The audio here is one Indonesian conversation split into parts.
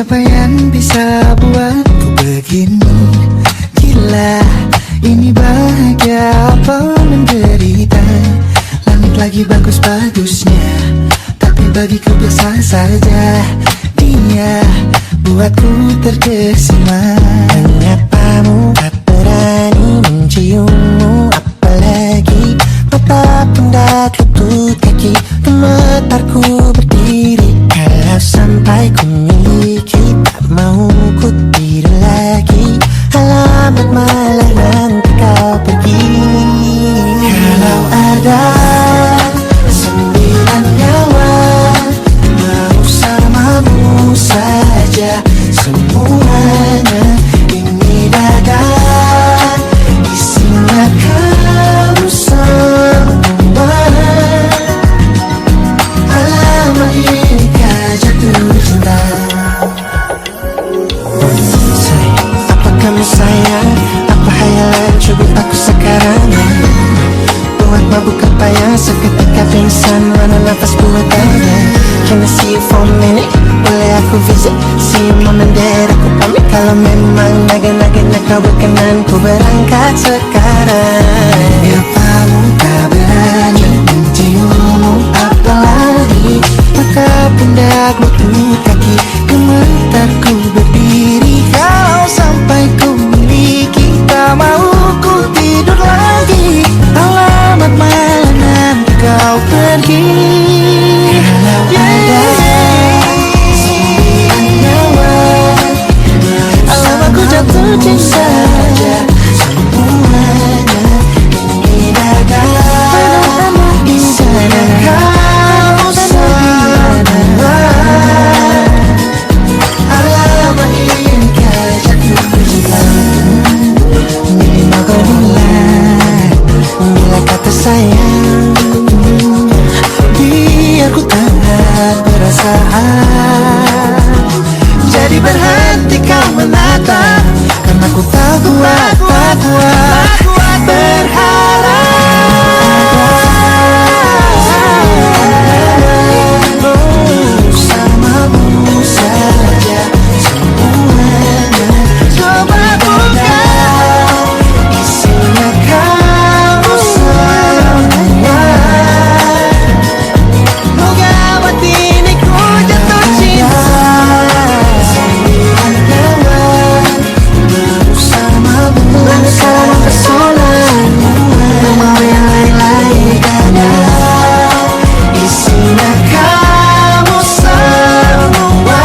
pencapaian bisa buatku begini. Gila, ini bahagia apa menderita. Langit lagi bagus-bagusnya, tapi bagiku biasa saja. Dia buatku terkesima. Menyapamu, tak berani menciummu, apalagi mata pundak lutut kaki. Gemetarku berdiri kalau sampai ku miliki. Tak mau ku tidur lagi, alamat malah nanti kau pergi. Kalau ada 9 nyawa, mau samamu saja semuanya. Ini dada isinya kamu semua. Alamat ini kah jatuh cinta. Apa kamu sayang? Apa hayalan cubit aku sekarang? Buat mabuk apa yang seketika pingsan, mana nafas buatannya. Can I see you for a minute? Boleh aku visit? See you mom and dad, aku pamit. Kalau memang naga-naga kau berkenan, ku berangkat sekarang. Apamu tak berani menciummu, apalagi mata pundak lutut kaki. Gemetarku berdiri kalau sampai ku miliki. Tak mau ku tidur lagi, alamat malah nanti kau pergi. Kalau ada 9 nyawa, alamatku jatuh cinta semuanya. Ini dada isinya kau semua. Alamat ini kah jatuh cinta. Minimal kau mulai bila kata sayang, biar ku tak perasaan. Jadi berhenti kau menatap, karena ku tak kuat berharap. Bersamamu saja semuanya. Coba buka, isinya kamu semua. Moga hati ini ku jatuh cinta. 9 nyawa, bersamamu pesona. Tak mau yang lain-lain, karena isinya kamu semua.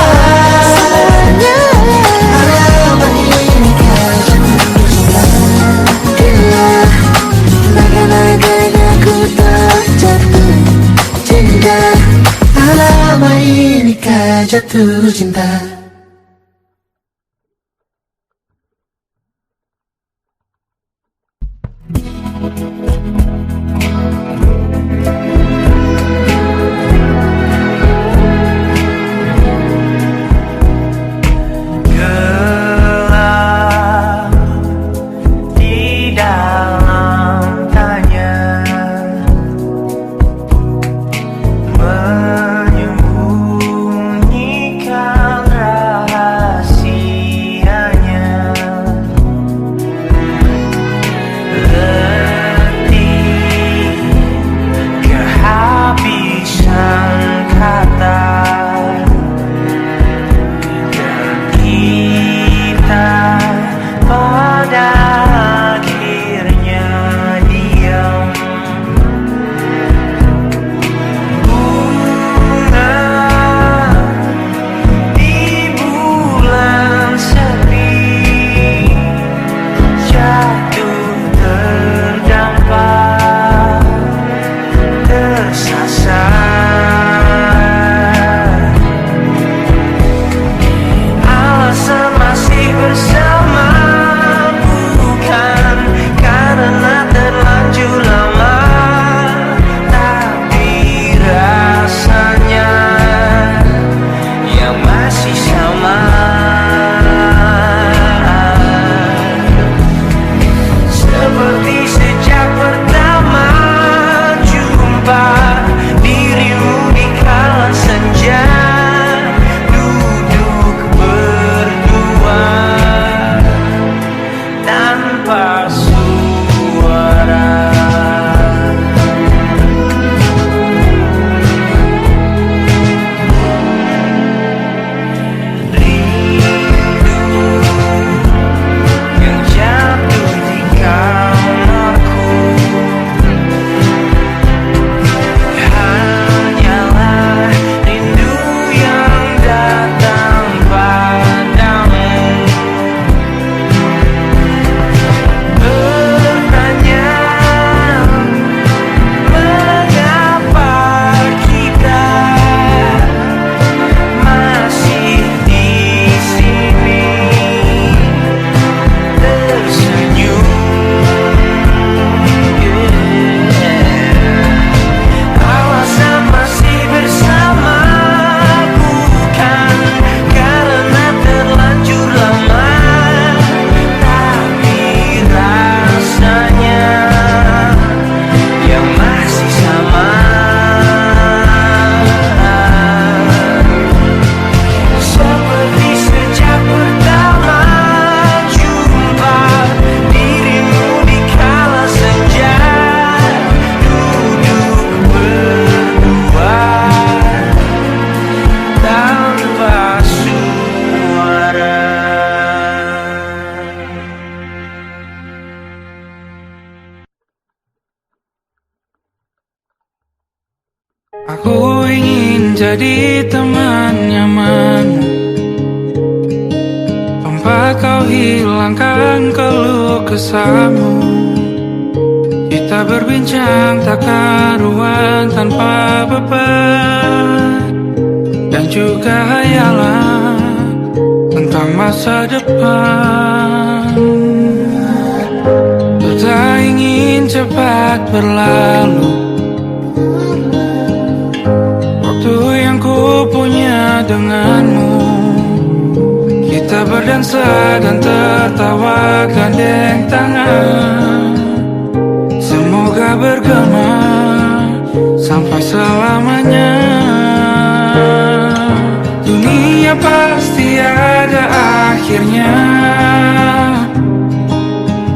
Alamat ini kah jatuh cinta. Gila, naga-naga ku tak jatuh cinta. Alamat ini kah jatuh cinta. Gelap di dalam tanya, menyembunyikan menjadi teman nyaman, tempat kau hilangkan keluh kesahmu. Kita berbincang tak karuan tanpa beban, dan juga hayalan tentang masa depan. Tak ingin cepat berlalu waktu yang ku punya denganmu. Kita berdansa dan tertawa gandeng tangan, semoga bergema sampai selamanya. Dunia pasti ada akhirnya,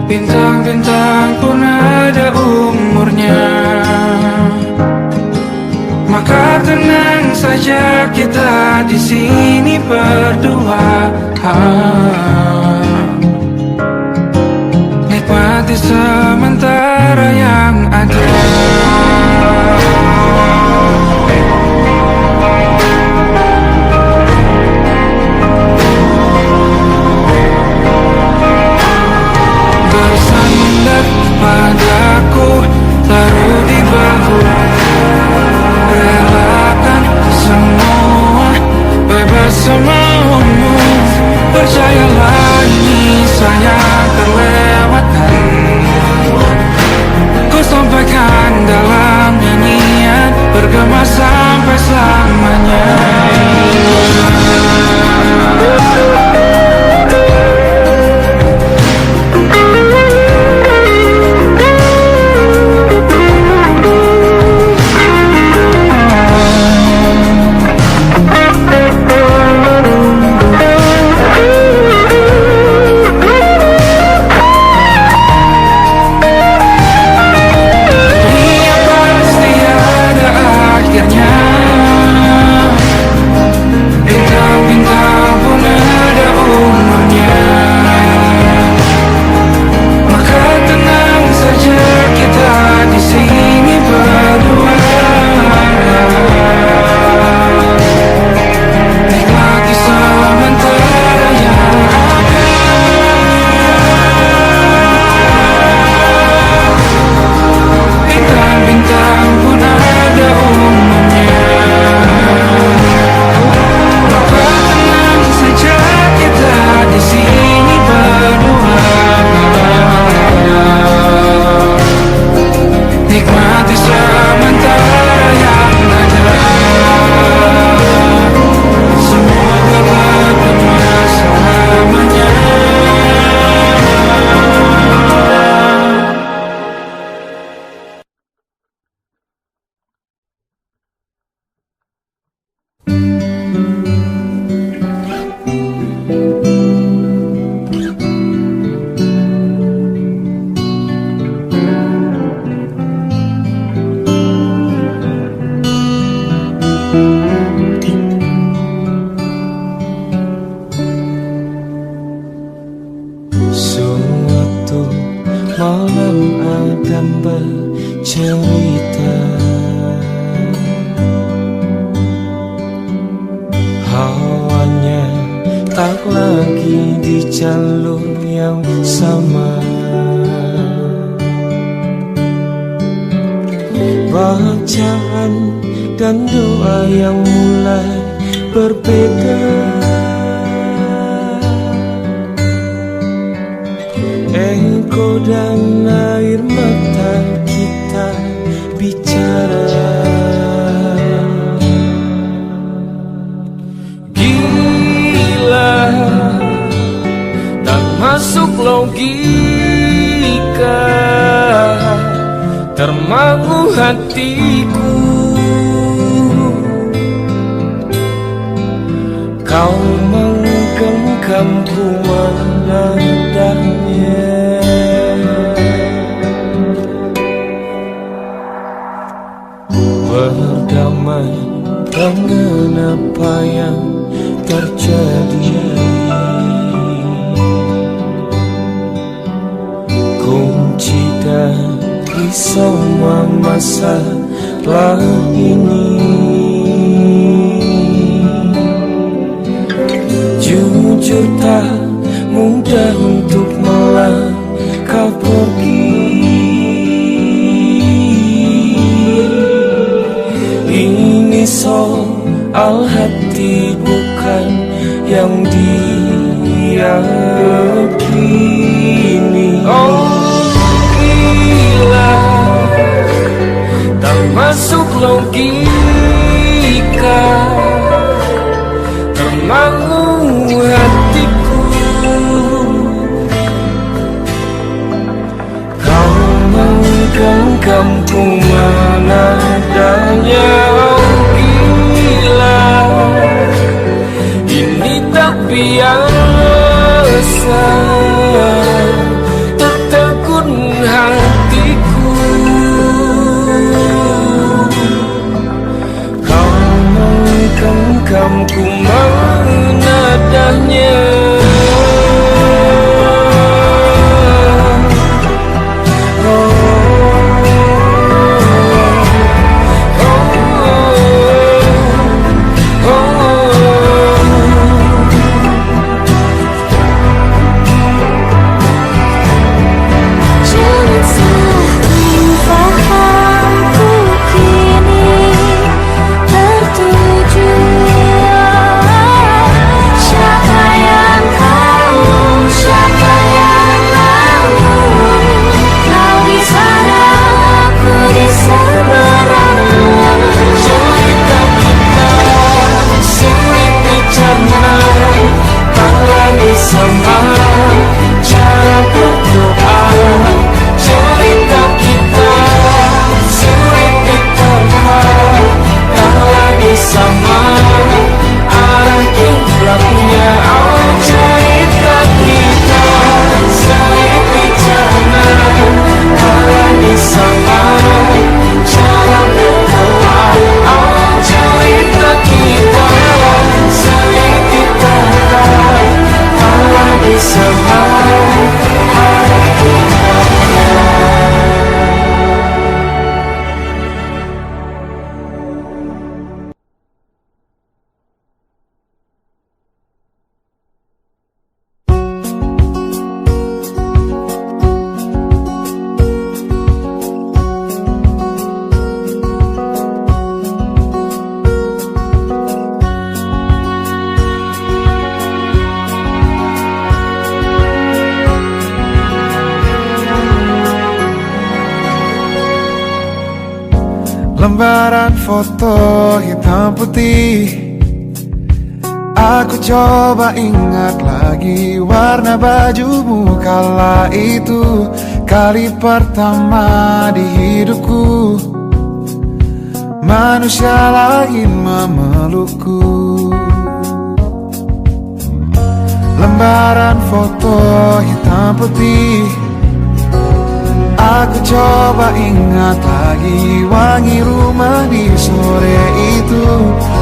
bintang-bintang pun ada umurnya. Maka tenang saja kita di sini berdua, nikmati sementara yang ada. Bersandar padaku, taruh di bahu, relakan semua, bebas semaumu. Percayalah ini saya terlewatkan, ku sampaikan dalam nyanyian, bergema sampai selamanya. Semua masalah ini jujur tak mudah untuk melangkah pergi. Ini soal hati bukan yang diyakini. Oh gila, tak masuk logika, tak mau hatiku. Kau menggenggamku menadanya. Oh gila, ini tak biasa, tertegun hatiku. Kau menggenggamku menadanya. Lembaran foto hitam putih, aku coba ingat lagi warna bajumu kala itu. Kali pertama di hidupku manusia lain memelukku. Lembaran foto hitam putih, aku coba ingat lagi wangi rumah di sore itu.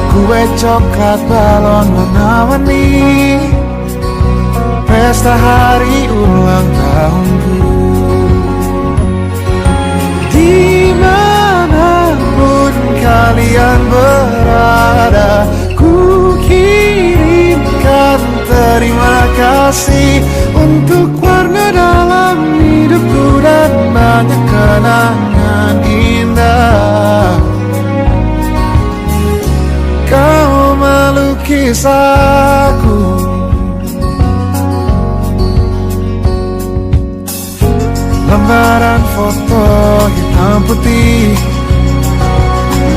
Kue coklat balon warna-warni, pesta hari ulang tahunku. Dimanapun kalian berada, ku kirimkan terima kasih untuk warna dalam hidupku dan banyak kenangan indah. Kau melukis aku, lembaran foto hitam putih,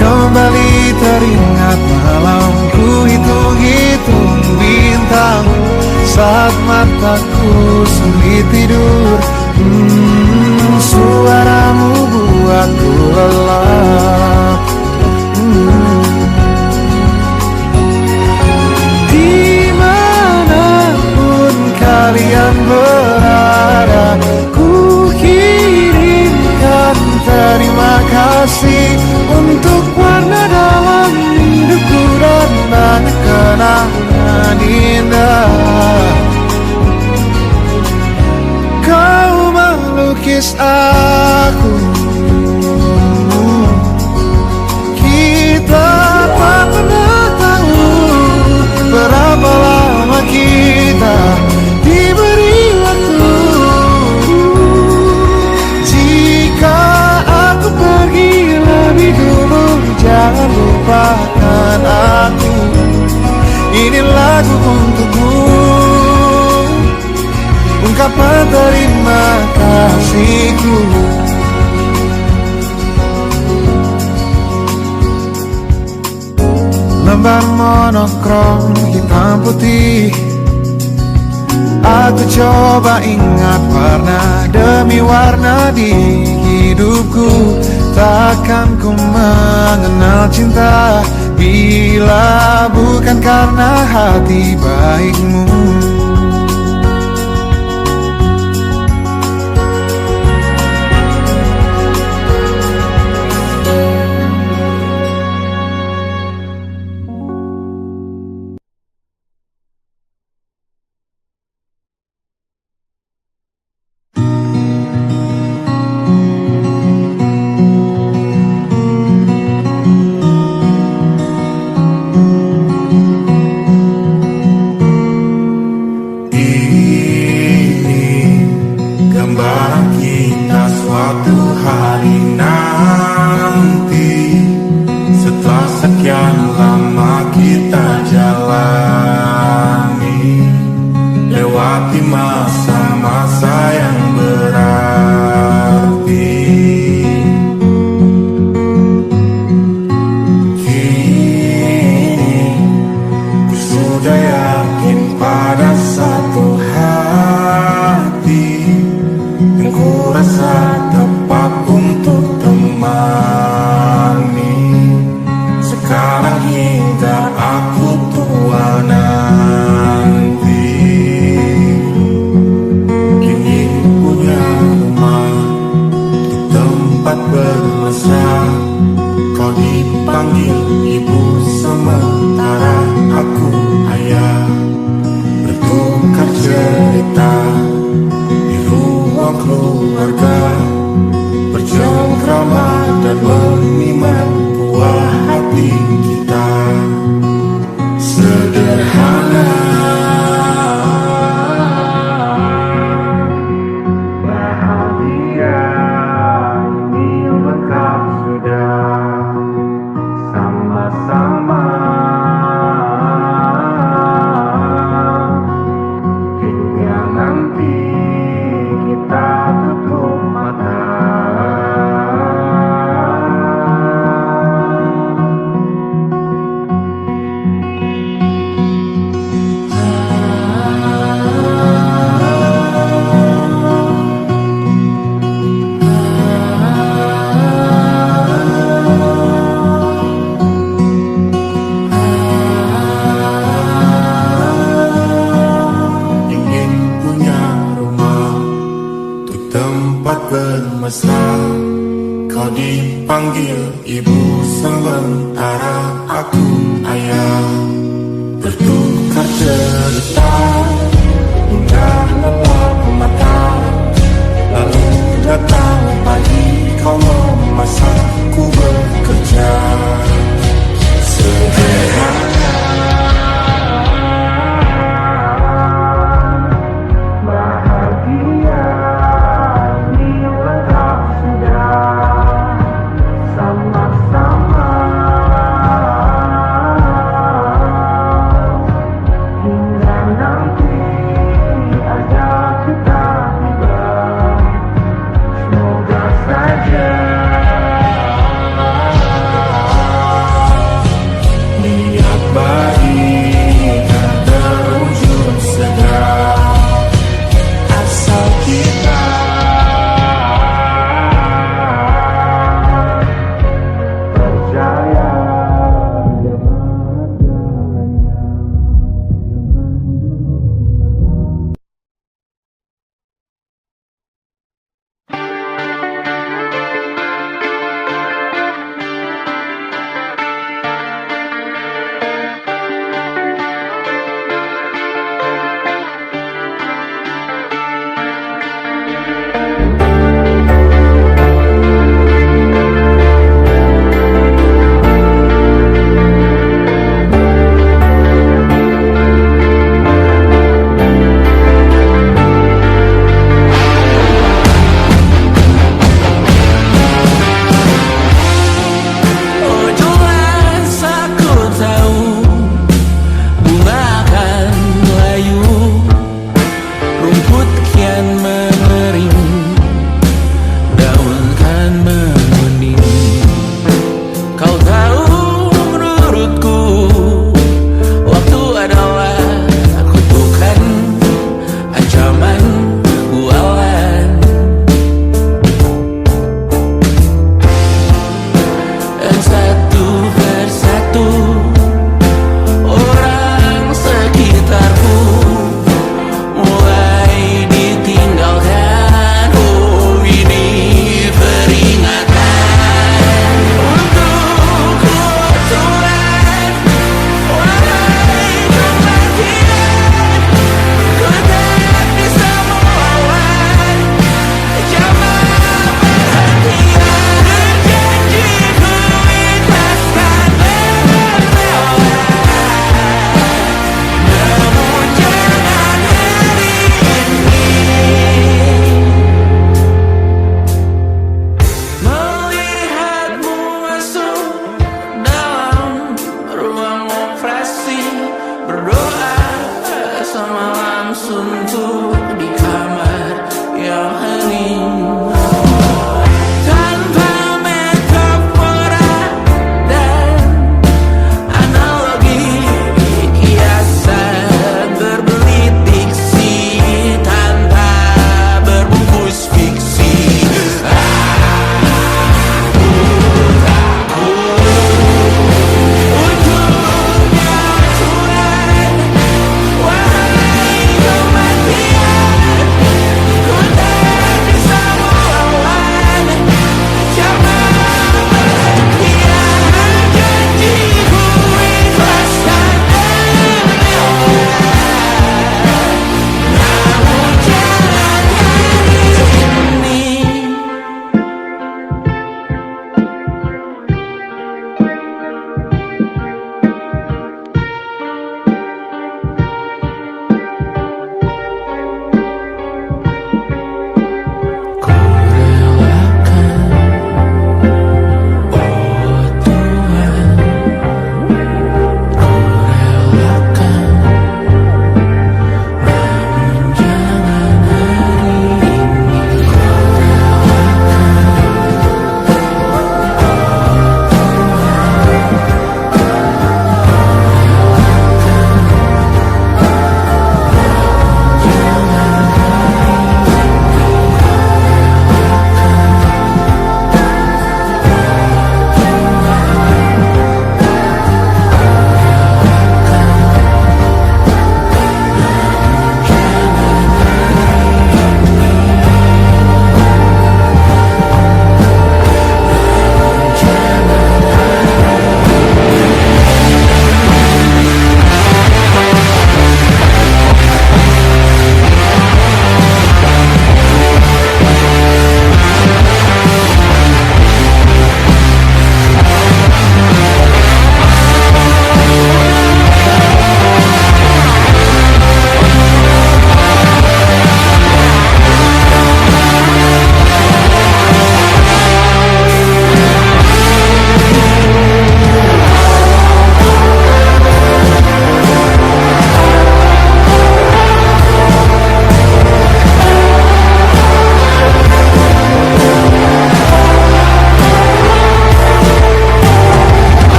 kembali teringat malamku hitung-hitung bintang saat mataku sulit tidur. Suaramu buatku lelap. Dimanapun kalian berada, ku kirimkan terima kasih untuk warna dalam hidupku dan banyak kenangan indah. Kau melukis aku, kita tak pernah tahu berapa lama kita ungkapan terima kasihku. Lembar monokrom hitam putih, aku coba ingat warna demi warna di hidupku. Takkan ku mengenal cinta bila bukan karena hati baikmu.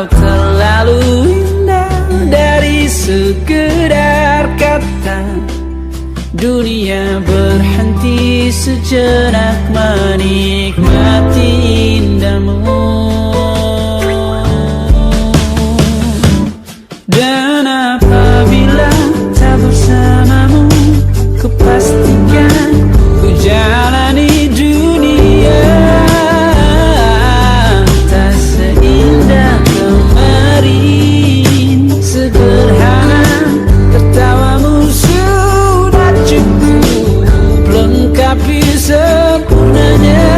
kau terlalu indah dari sekedar kata. Dunia berhenti sejenak menikmati indahmu. Dan apabila tak bersamamu, kupastikan ku jalani dunia tak seindah kemarin. Sederhana, tertawamu sudah cukup lengkapi sempurnanya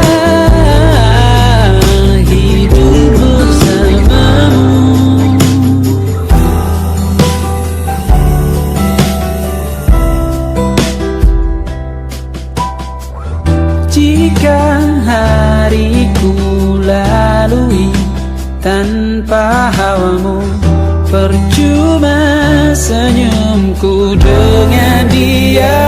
hidup bersamamu. Jika hariku lalui tanpa hawamu, percuma senyumku dengan dia.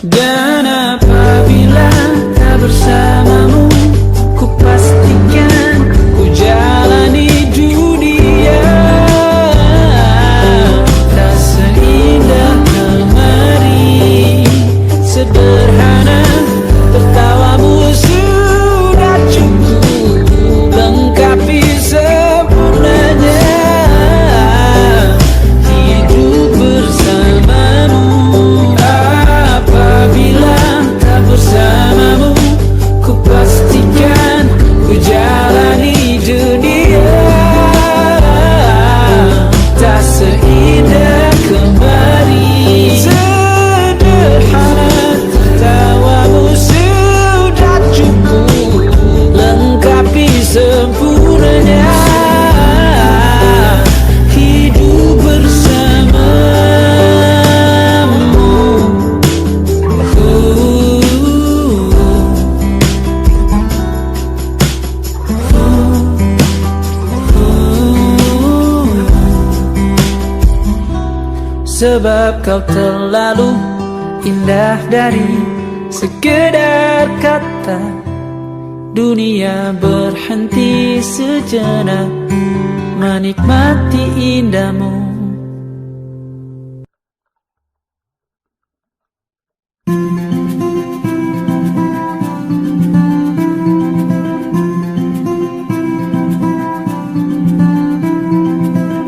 Dan apabila tak bersamamu, ku pastikan ku jalani dunia tak seindah kemarin. Sederhana, tertawamu sudah cukup lengkapi sempurnanya hidup bersamamu. Apabila tak bersamamu, ku pastikan ku jalani dunia tak seindah kemarin. Sederhana, tertawamu sudah cukup lengkapi sempurnanya hidup bersamamu. Sebab kau terlalu indah dari sekedar kata. Dunia berhenti sejenak menikmati indahmu.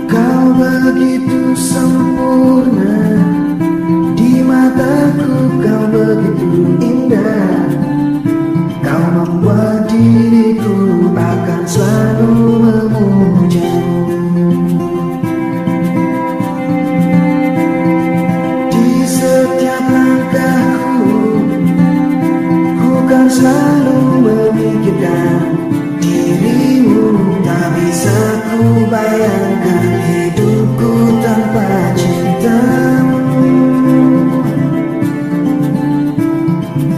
Kau begitu sempurna, di mataku kau begitu indah. Kau membuat diriku akan selalu memujamu. Di setiap langkahku, ku kan selalu memikirkan dirimu. Tak bisa ku bayangkan hidupku tanpa cintamu.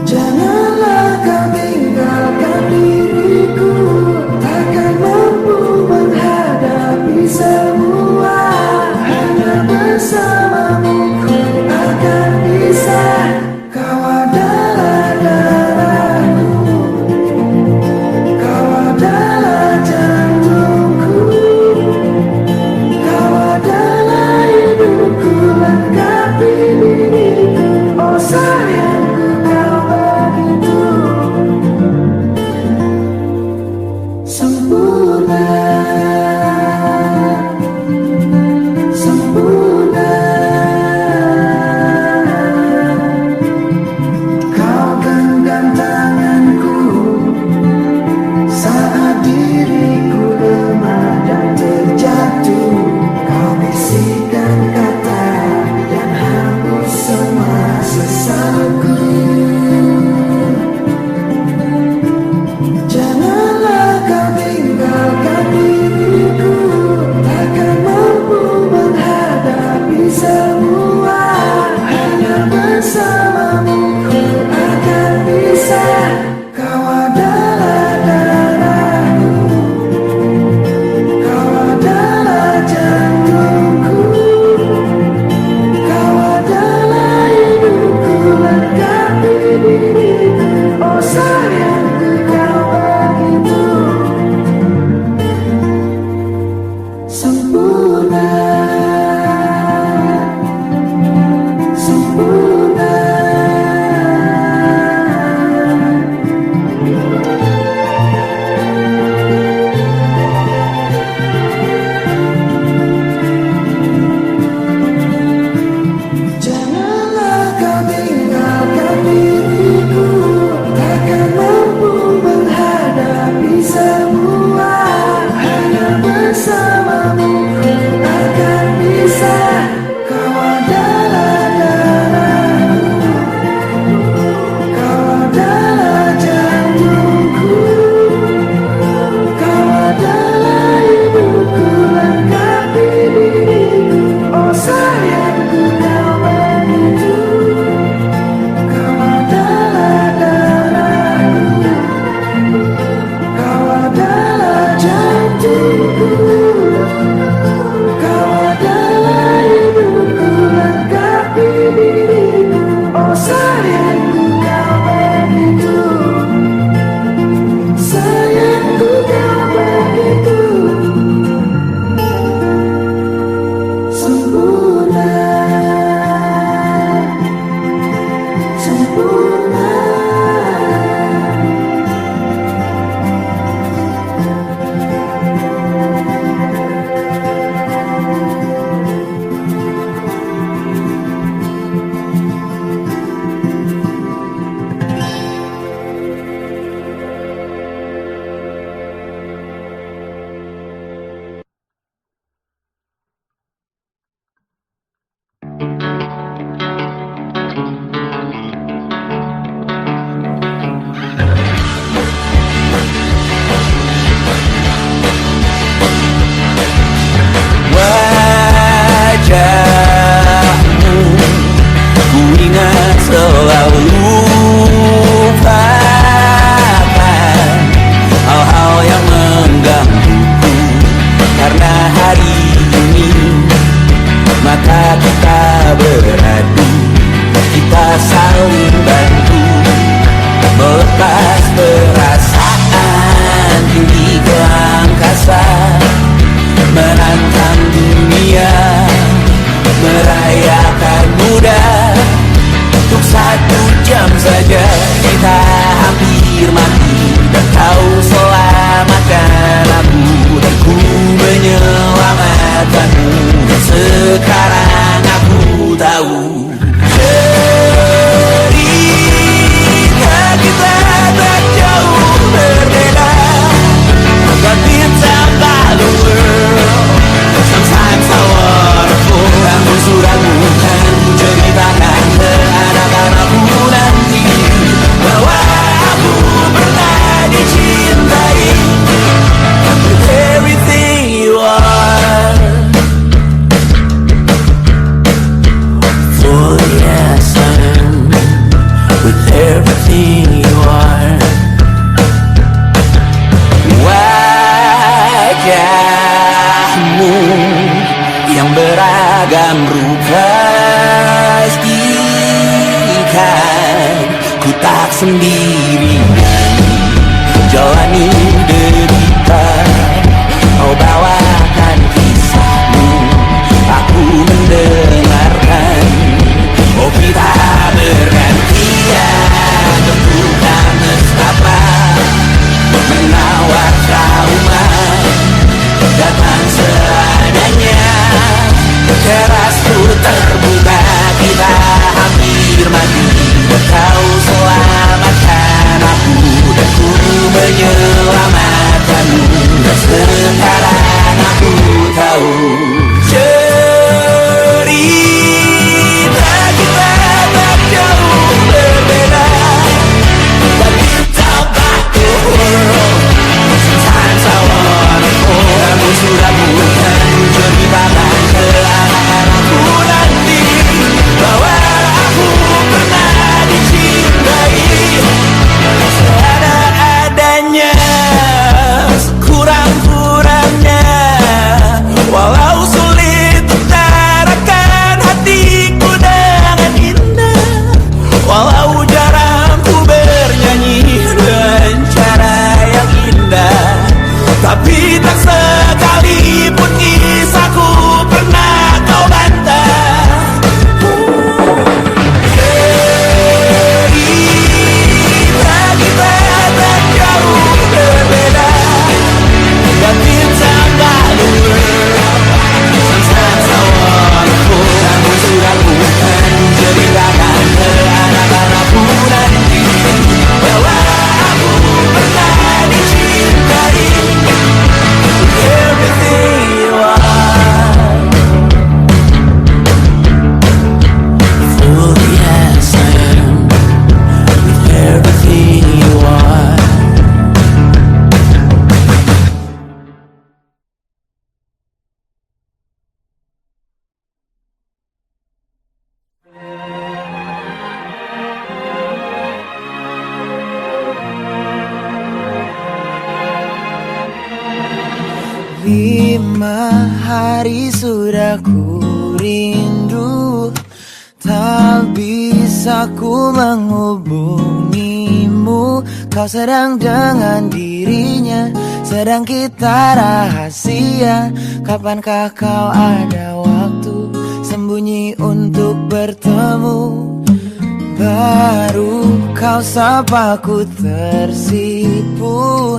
Janganlah kau tinggalkan diriku, takkan mampu menghadapi semua. Hanya bersamamu ku akan bisa. Kau adalah darahku, Wajahmu ku ingat selalu, lupakan hal-hal yang menggangguku. Karena hari ini mata kita beradu, kita saling bantu melepas perasaan tinggi ke angkasa, menantang dunia, merayakan muda. Untuk 1 jam saja kita hampir mati, dan kau selamatkan aku, dan ku menyelamatkanmu. Dan sekarang aku tahu cerita kita tak jauh berbeda, but it's about the world. Sometimes I wanna fall. Namun sudah bukan ku ceritakan ke anak-anak aku nanti bahwa aku pernah dicintai with everything you are. For yes, I am with everything you are. Wajahmu yang beragam rupa, pastikan ku tak sendirian jalani derita. Kau bawakan kisahmu, aku mendengarkan. Oh, kita bergantian tentukan nestapa, menawar trauma datang seadanya. Terasku terbuka, kita hampir mati, kau selamatkan aku, dan ku menyelamatkanmu. Dan sekarang aku tahu cerita kita tak jauh berbeda, but it's about the world. Sometimes I wanna fall. Namun sudah bukan ceritakan ke anak-anakku nanti bahwa aku pernah dicintai seadanya, sekurang-kurangnya. Walau sulit utarakan hatiku dengan indah, walau jarang ku bernyanyi dengan cara yang indah, tapi tak sekalipun kisahku pernah kau bantah. Cerita kita tak jauh berbeda, but it's about the world. Sometimes I wanna fall. Namun sudah bukan ceritakan ke anak-anakku nanti bahwa aku pernah dicintai with everything you are. Fully as I am with everything you are. Lima hari sudah ku rindu, tak bisa ku menghubungimu. Kau sedang dengan dirinya, sedang kita rahasia. Kapankah kau ada waktu sembunyi untuk bertemu? Baru kau sapaku tersipu,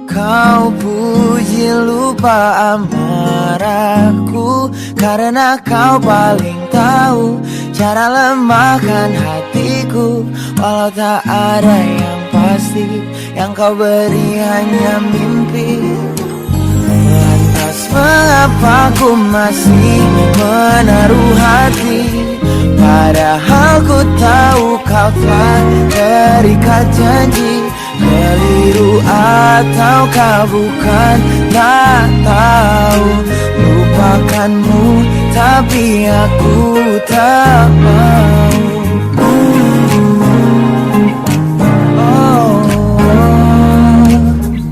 kau puji lupa amarahku, karena kau paling tahu cara lemahkan hatiku. Walau tak ada yang pasti, yang kau beri hanya mimpi. Lantas mengapa ku masih menaruh hati, padahal ku tahu kau telah terikat janji. Keliru ataukah bukan, tak tahu. Lupakanmu tapi aku tak mau.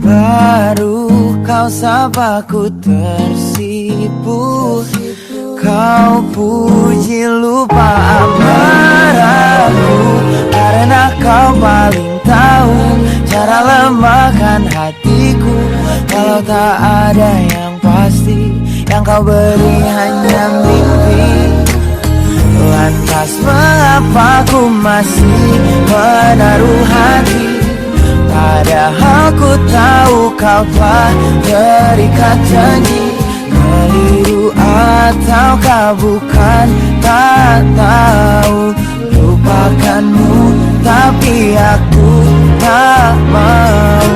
Baru kau sapaku tersipu, kau puji lupa amarahku, karena kau paling tahu cara lemahkan hatiku. Walau tak ada yang pasti, yang kau beri hanya mimpi. Lantas mengapa ku masih menaruh hati, padahal ku tahu kau telah terikat janji. Keliru ataukah bukan, tak tahu. Lupakanmu tapi aku tak mau.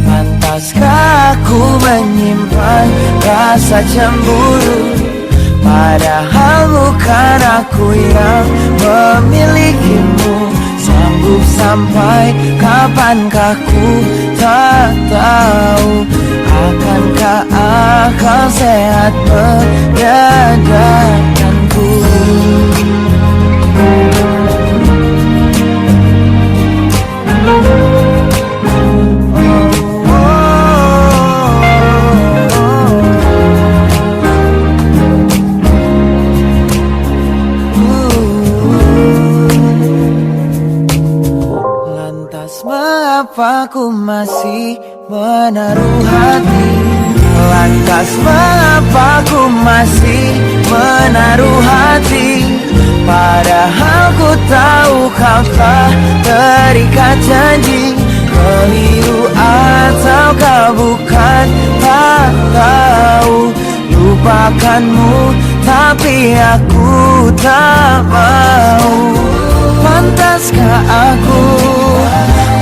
Pantaskah aku menyimpan rasa cemburu, padahal bukan aku yang memilikimu. Sanggup sampai kapankah ku tak tahu. Akankah akal sehat menyadarkanku? Mengapa ku masih menaruh hati? Lantas mengapa ku masih menaruh hati, padahal ku tahu kau telah terikat janji. Keliru ataukah bukan, tak tahu. Lupakanmu tapi aku tak mau. Pantaskah aku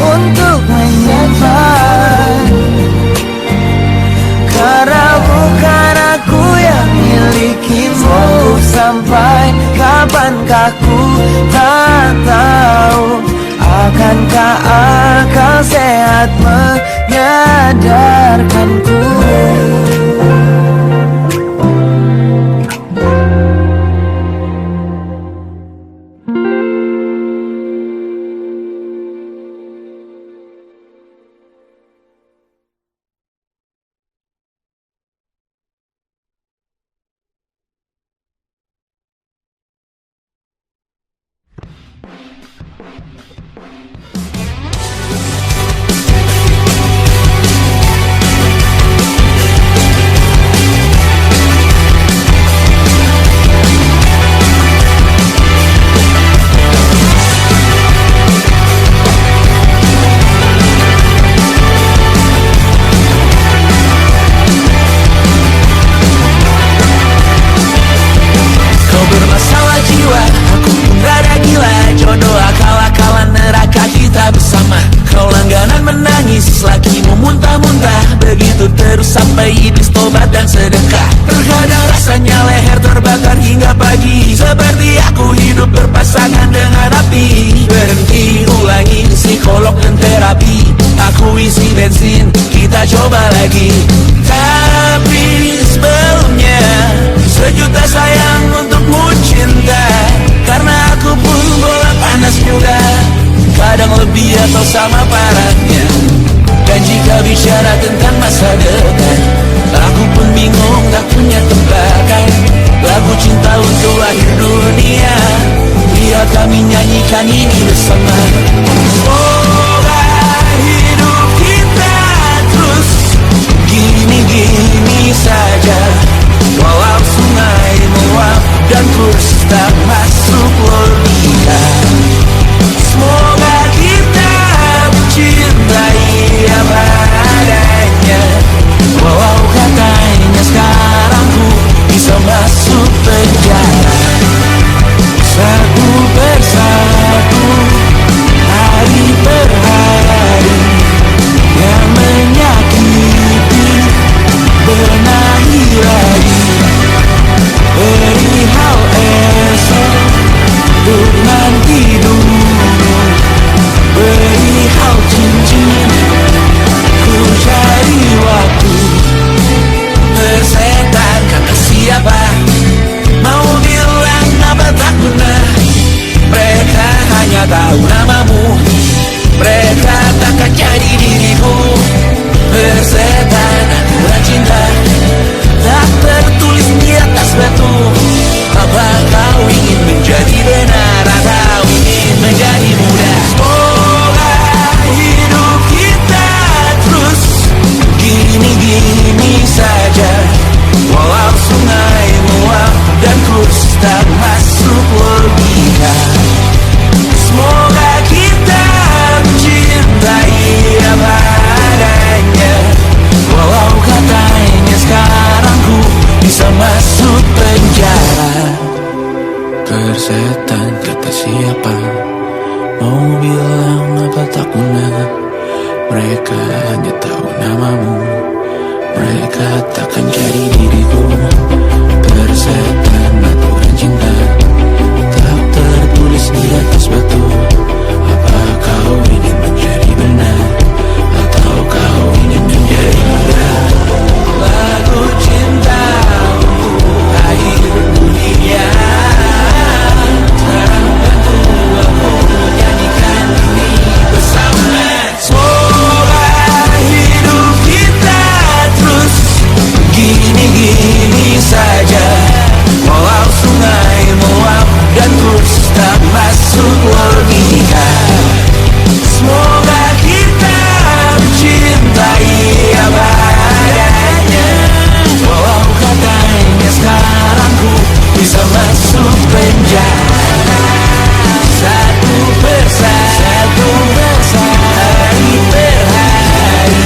untuk menyimpan, karena bukan aku yang milikimu. Sampai kapankah ku tak tahu. Akankah akal sehat menyadarkanku? Sampai iblis tobat dan sedekah. Terkadang rasanya leher terbakar hingga pagi, seperti aku hidup berpasangan dengan api. Berhenti, ulangi psikolog dan terapi. Aku isi bensin, kita coba lagi. Tapi sebelumnya sejuta sayang untukmu cinta, karena aku pun bola panas juga, kadang lebih atau sama parahnya. Dan jika bicara tentang masa depan, aku pun bingung, tak punya tebakan. Lagu cinta untuk akhir dunia, biar kami nyanyikan ini bersama. Semoga hidup kita terus gini-gini saja, walau sungai meluap dan kurs tak masuk logika. Semoga tahu namamu. Mereka takkan jadi diriku. Persetan aturan cinta tak tertulis di atas batu. Apa kau ingin menjadi benar atau ingin menjadi muda? Semoga hidup kita terus gini-gini saja, walau sungai meluap dan kurs tak masuk logika. Semoga kita mencintai apa adanya, walau katanya sekarang ku bisa masuk penjara. Persetan kata siapa, mau bilang apa tak guna. Mereka hanya tahu namamu. Mereka takkan jadi diriku. Persetan aturan cinta tak tertulis di atas batu. Apa kau ingin menjadi benar atau kau ingin menjadi muda? Lagu cinta untuk akhir dunia. Sekarang bantu aku menyanyikan ini bersama. Semoga hidup kita terus gini-gini saja, walau sungai meluap dan kurs tak masuk logika. Semoga kita mencintai apa adanya, walau katanya sekarang ku bisa masuk penjara. Satu persatu, hari per hari,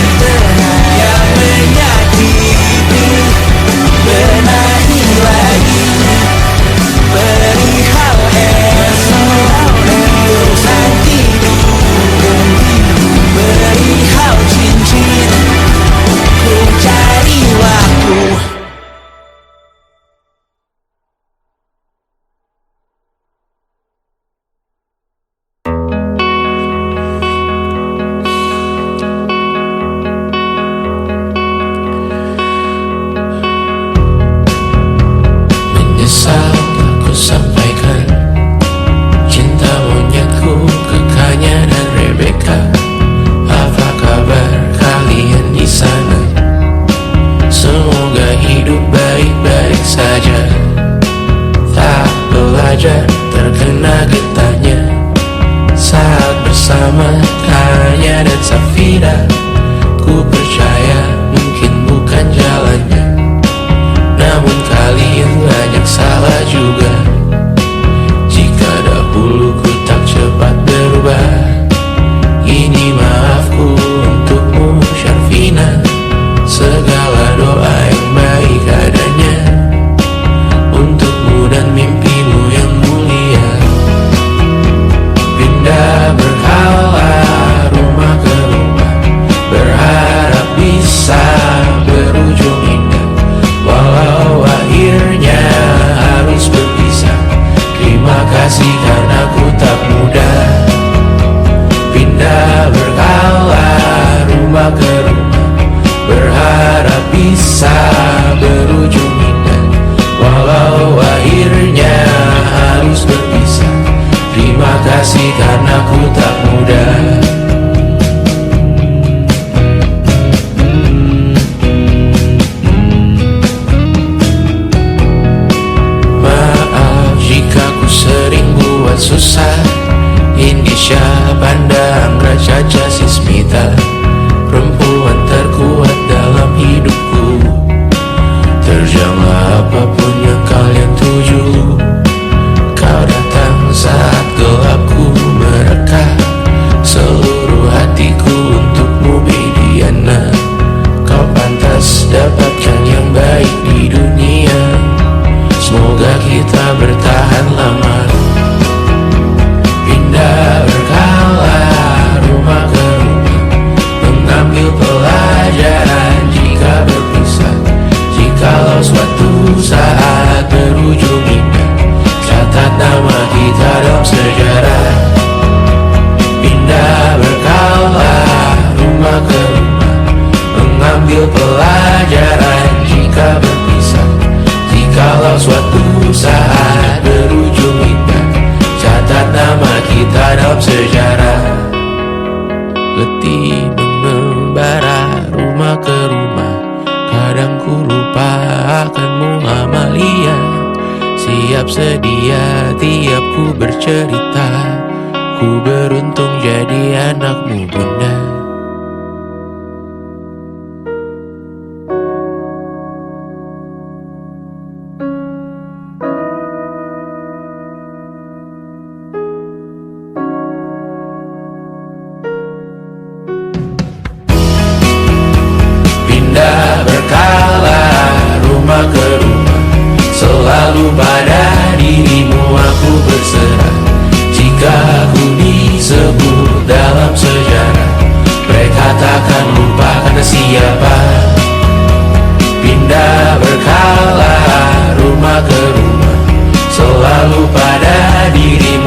yang menyakiti benahi lagi. Perihal esok, urusan tidur, perihal cincin, ku cari waktu. Menyesal aku sampaikan cinta monyetku ke Kanya dan Rebecca. Apa kabar kalian di sana? Semoga hidup baik-baik saja. Tak belajar terkena getahnya saat bersama Kanya dan Safira. Ku percaya mungkin bukan jalannya, namun kalian banyak salah juga. Jika dahulu ku tak cepat berubah, ini maafku untukmu Syarfina. Segala doa yang baik adanya untukmu dan mimpimu yang mulia. Pindah berkala rumah ke rumah, berharap bisa berujung indah, walau akhirnya harus berpisah. Terima kasih karena ku tak mudah. Pindah berkala rumah ke rumah, berharap bisa berujung indah, walau akhirnya harus berpisah. Terima kasih karena ku tak mudah. Sering buat susah. Indisha, Panda, Anggra, Caca, Sismita, perempuan terkuat dalam hidupku. Terjanglah apapun yang kalian tuju. Kau datang saat gelapku mereka. Seluruh hatiku untukmu Bidiana. Kau pantas dapatkan yang baik di dunia. Semoga kita bertahan lama. Pindah berkala rumah ke rumah, mengambil pelajaran jika berpisah. Jikalau suatu saat berujung indah, catat nama kita dalam sejarah. Pindah berkala rumah ke rumah, mengambil pelajaran jika berpisah. Jikalau suatu saat berujung indah, catat nama kita dalam sejarah. Letih mengembara rumah ke rumah, kadang ku lupa akanmu Amalia. Siap sedia tiap ku bercerita, ku beruntung jadi anakmu bunda. Pindah berkala rumah ke rumah, selalu pada dirimu aku berserah. Jika ku disebut dalam sejarah, mereka takkan lupa karena siapa. Pindah berkala rumah ke rumah, selalu pada dirimu